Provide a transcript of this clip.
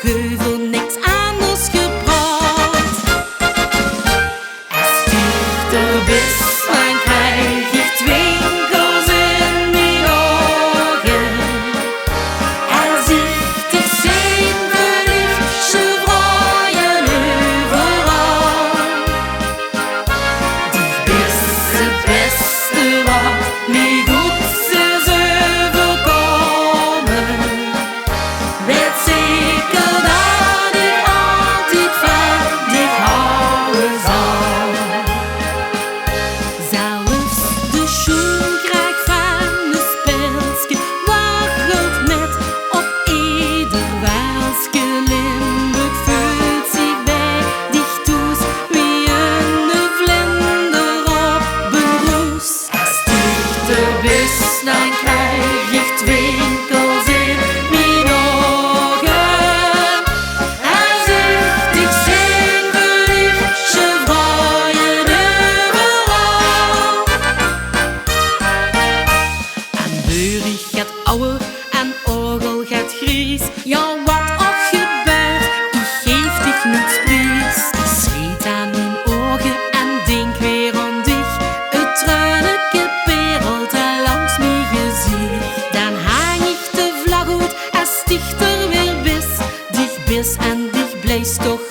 Ogen voor niks anders gebracht. Als dichter bist, dan krijg ik twinkels in mijn ogen. Als ik dich zie, verliefd, ze freuen overal. Die bist het beste wat niet goed is overkomen. Weet zeker dat ik altijd van dich houden zal. Zelfs de schoen krijgt van een speelske, waggelt met op ieder wensje. Limburg voelt zich bij dich toes, wie een vlinder op een roes. Als dichter bist, dan krijg ik twinkels in mijn ogen. Als ik dich zie, verliefd, ze freuen overal. En Beurig gaat ouwer en orgel gaat gries. Ja, wat ook gebeurt, ik geef dich niets prijs. Ik zweet aan mijn ogen en denk weer aan dich. Het treunige perelt langs mijn gezicht. Dan hang ik de vlag uit als dichter weer bist. Dich bist en dich blijst toch